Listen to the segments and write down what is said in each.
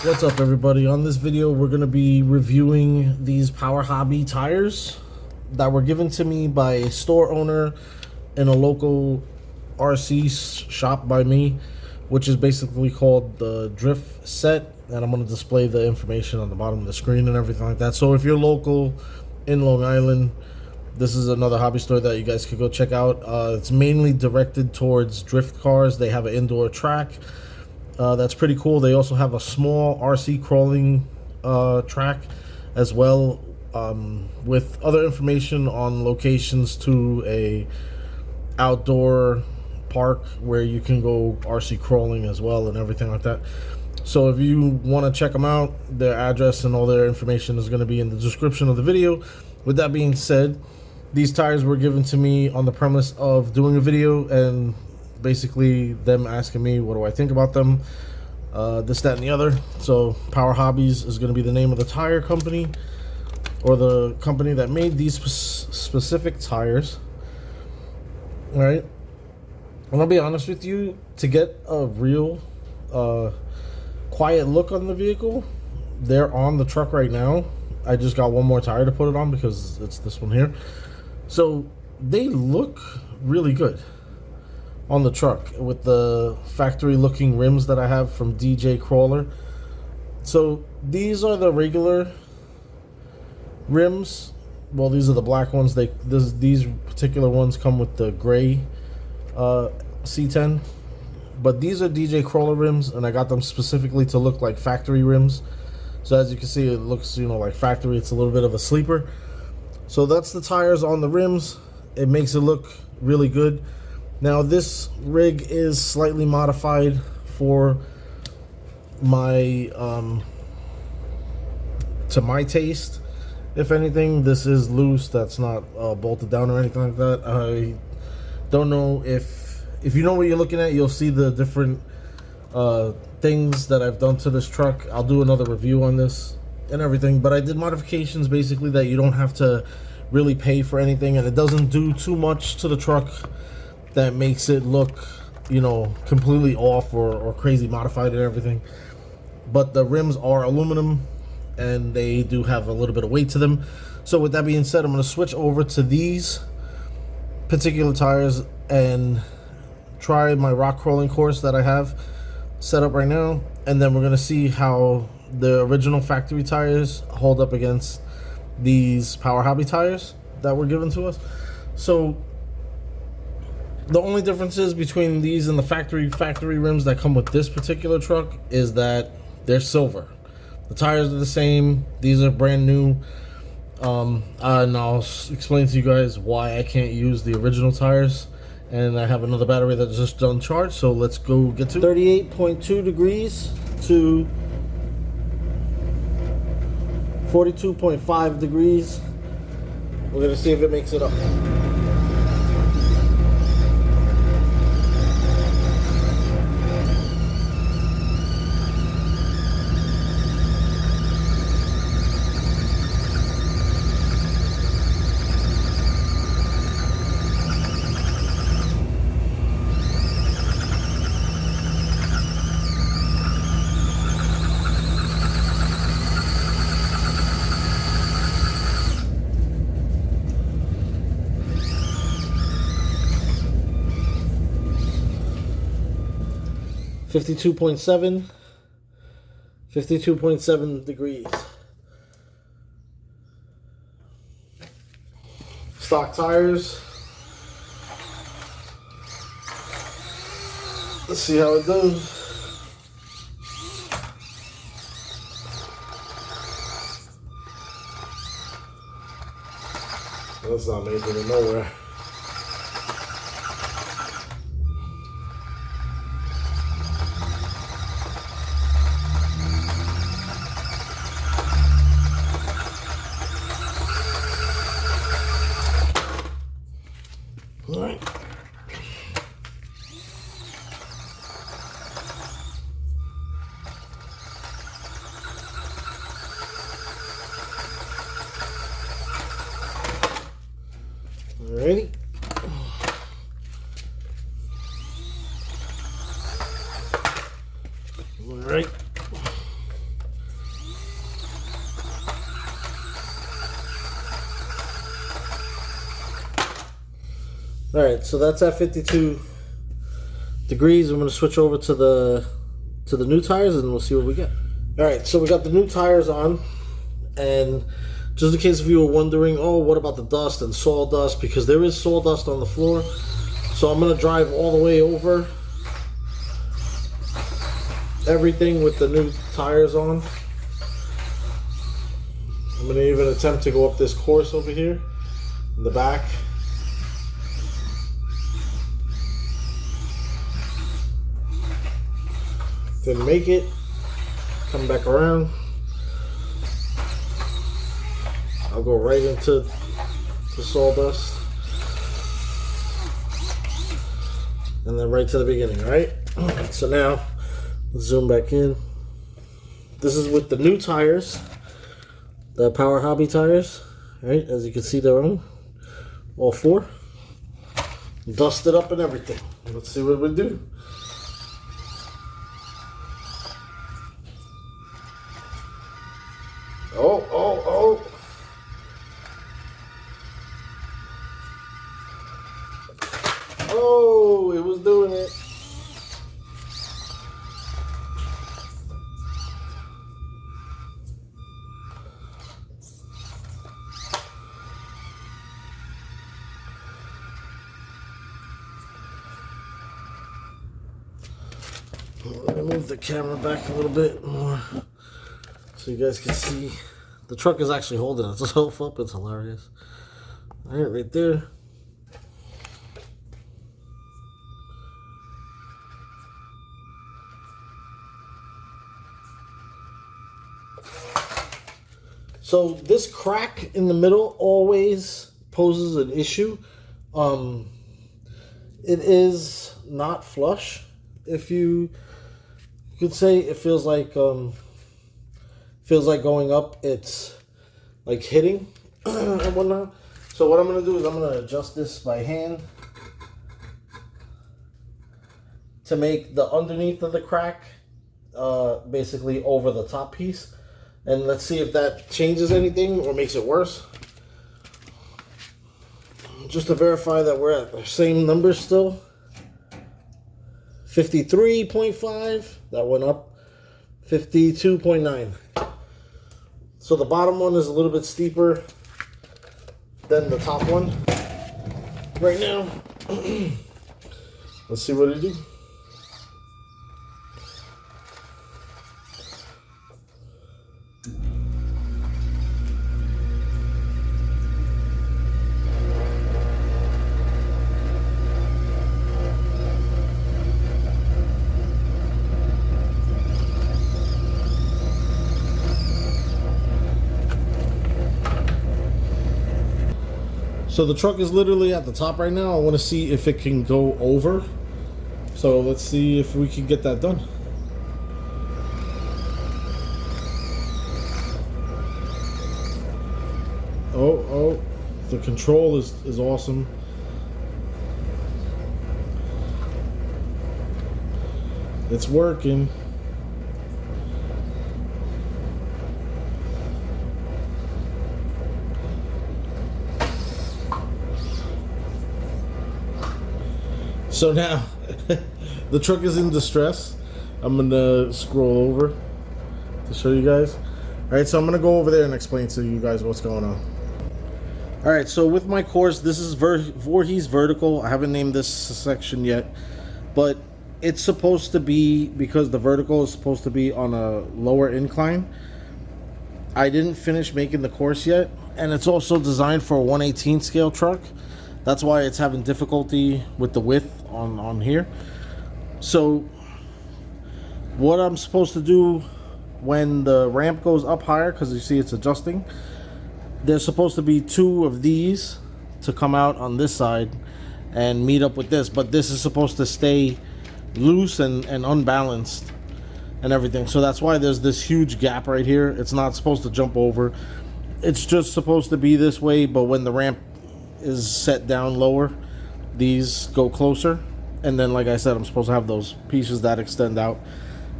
What's up, everybody? On this video we're going to be reviewing these Powerhobby tires that were given to me by a store owner in a local RC shop by me, which is basically called the Drift Set, and I'm going to display the information on the bottom of the screen and everything like that. So if you're local in Long Island, this is another hobby store that you guys could go check out. It's mainly directed towards drift cars. They have an indoor track. That's pretty cool. They also have a small RC crawling track as well, with other information on locations to a outdoor park where you can go RC crawling as well and everything like that. So if you want to check them out, their address and all their information is going to be in the description of the video. With that being said, these tires were given to me on the premise of doing a video and basically them asking me what do I think about them, this, that, and the other. So Powerhobbies is going to be the name of the tire company, or the company that made these specific tires. All right, and I'll be honest with you, to get a real quiet look on the vehicle, they're on the truck right now. I just got one more tire to put it on because it's this one here. So they look really good on the truck with the factory looking rims that I have from DJ Crawler. So these are the regular rims. Well, these are the black ones. These particular ones come with the gray C10, but these are DJ Crawler rims, and I got them specifically to look like factory rims. So as you can see, it looks, you know, like factory. It's a little bit of a sleeper. So that's the tires on the rims. It makes it look really good. Now this rig is slightly modified for my to my taste. If anything, this is loose. That's not bolted down or anything like that. I don't know if you know what you're looking at. You'll see the different things that I've done to this truck. I'll do another review on this and everything, but I did modifications basically that you don't have to really pay for anything, and it doesn't do too much to the truck that makes it look, you know, completely off or crazy modified and everything. But the rims are aluminum and they do have a little bit of weight to them. So with that being said, I'm going to switch over to these particular tires and try my rock crawling course that I have set up right now, and then we're going to see how the original factory tires hold up against these Powerhobby tires that were given to us. So the only differences between these and the factory rims that come with this particular truck is that they're silver. The tires are the same. These are brand new. And I'll explain to you guys why I can't use the original tires. And I have another battery that's just done charge, so let's go get to 38.2 degrees to 42.5 degrees. We're gonna see if it makes it up. $52.7 degrees. Stock tires. Let's see how it goes. That's not making it nowhere. All right. Alrighty. Alright. All right, so that's at 52 degrees. I'm going to switch over to the new tires, and we'll see what we get. All right, so we got the new tires on, and just in case if you were wondering, oh, what about the dust and sawdust? Because there is sawdust on the floor, so I'm going to drive all the way over everything with the new tires on. I'm going to even attempt to go up this course over here in the back. Didn't make it. Come back around. I'll go right into the sawdust. And then right to the beginning, right? So now, let's zoom back in. This is with the new tires. The Powerhobby tires, right? As you can see, they're on. All four. Dusted up and everything. Let's see what we do. Oh, oh, oh. Oh, it was doing it. Let me move the camera back a little bit more so you guys can see. The truck is actually holding itself up. It's hilarious. All right, right there. So this crack in the middle always poses an issue. It is not flush. If you could say, it feels like going up, it's like hitting and whatnot. So what I'm gonna do is I'm gonna adjust this by hand to make the underneath of the crack basically over the top piece. And let's see if that changes anything or makes it worse. Just to verify that we're at the same numbers still. 53.5, that went up. 52.9. So the bottom one is a little bit steeper than the top one. Right now, let's see what it do. So the truck is literally at the top right now. I want to see if it can go over. So let's see if we can get that done. Oh, the control is awesome. It's working. So now, the truck is in distress. I'm gonna scroll over to show you guys. All right, so I'm gonna go over there and explain to you guys what's going on. All right, so with my course, this is Voorhees Vertical. I haven't named this section yet, but it's supposed to be, because the vertical is supposed to be on a lower incline. I didn't finish making the course yet, and it's also designed for a 1/18 scale truck. That's why it's having difficulty with the width on here. So what I'm supposed to do when the ramp goes up higher, because you see it's adjusting, there's supposed to be two of these to come out on this side and meet up with this, but this is supposed to stay loose and unbalanced and everything. So that's why there's this huge gap right here. It's not supposed to jump over. It's just supposed to be this way, but when the ramp is set down lower, these go closer, and then like I said, I'm supposed to have those pieces that extend out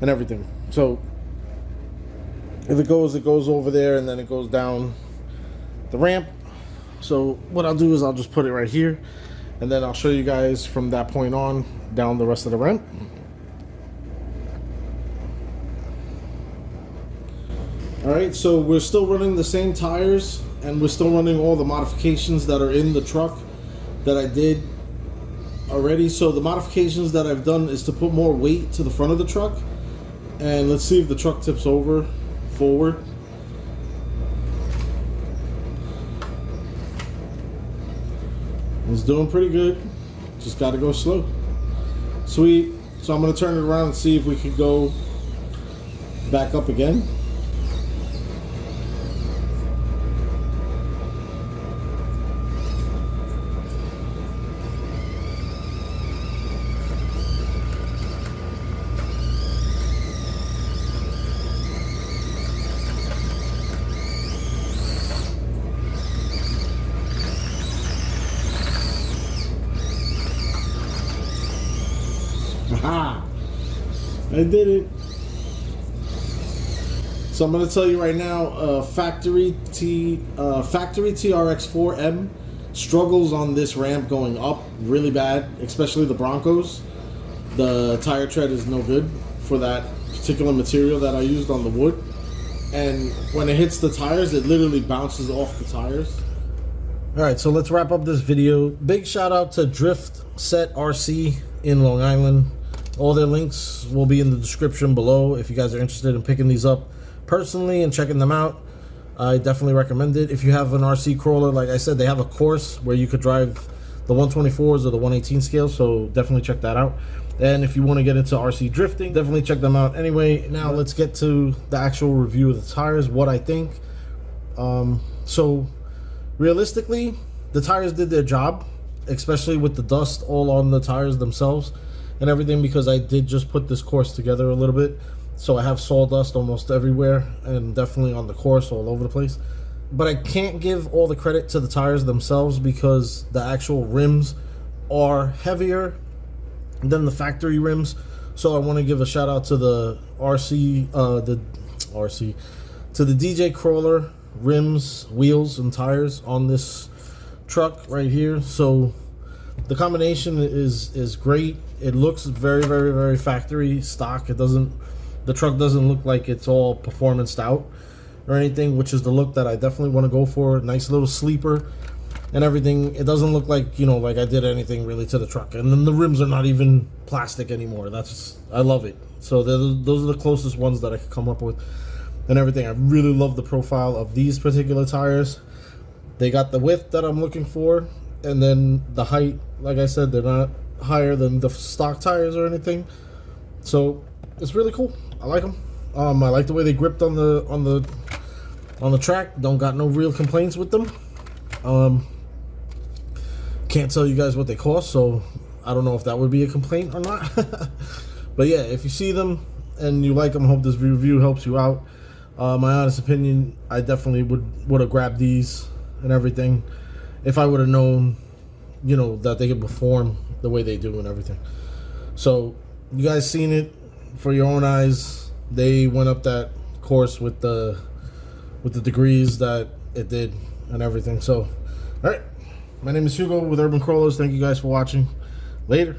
and everything. So if it goes over there, and then it goes down the ramp. So what I'll do is I'll just put it right here, and then I'll show you guys from that point on down the rest of the ramp. Alright, so we're still running the same tires, and we're still running all the modifications that are in the truck that I did already. So the modifications that I've done is to put more weight to the front of the truck, and let's see if the truck tips over forward. It's doing pretty good, just got to go slow. Sweet. So I'm going to turn it around and see if we could go back up again. Aha! I did it. So I'm going to tell you right now, factory TRX4M struggles on this ramp going up really bad, especially the Broncos. The tire tread is no good for that particular material that I used on the wood, and when it hits the tires, it literally bounces off the tires. Alright, so let's wrap up this video. Big shout out to Drift Set RC in Long Island. All their links will be in the description below if you guys are interested in picking these up personally and checking them out. I definitely recommend it. If you have an RC crawler, like I said, they have a course where you could drive the 124s or the 118 scale, so definitely check that out. And if you want to get into RC drifting, definitely check them out. Anyway, now let's get to the actual review of the tires, what I think. So realistically, the tires did their job, especially with the dust all on the tires themselves and everything, because I did just put this course together a little bit, so I have sawdust almost everywhere and definitely on the course all over the place. But I can't give all the credit to the tires themselves because the actual rims are heavier than the factory rims. So I want to give a shout out to the to the DJ Crawler rims, wheels, and tires on this truck right here. So the combination is great. It looks very, very, very factory stock. The truck doesn't look like it's all performanced out or anything, which is the look that I definitely want to go for. Nice little sleeper and everything. It doesn't look like, you know, like I did anything really to the truck. And then the rims are not even plastic anymore. I love it. So those are the closest ones that I could come up with and everything. I really love the profile of these particular tires. They got the width that I'm looking for, and then the height, like I said, they're not higher than the stock tires or anything. So it's really cool. I like them. I like the way they gripped on the track. Don't got no real complaints with them. Can't tell you guys what they cost, so I don't know if that would be a complaint or not. But yeah, if you see them and you like them, I hope this review helps you out. My honest opinion, I definitely would have grabbed these and everything if I would have known, you know, that they could perform the way they do and everything. So you guys seen it for your own eyes. They went up that course with the degrees that it did and everything. So all right, my name is Hugo with Urban Crawlers. Thank you guys for watching. Later.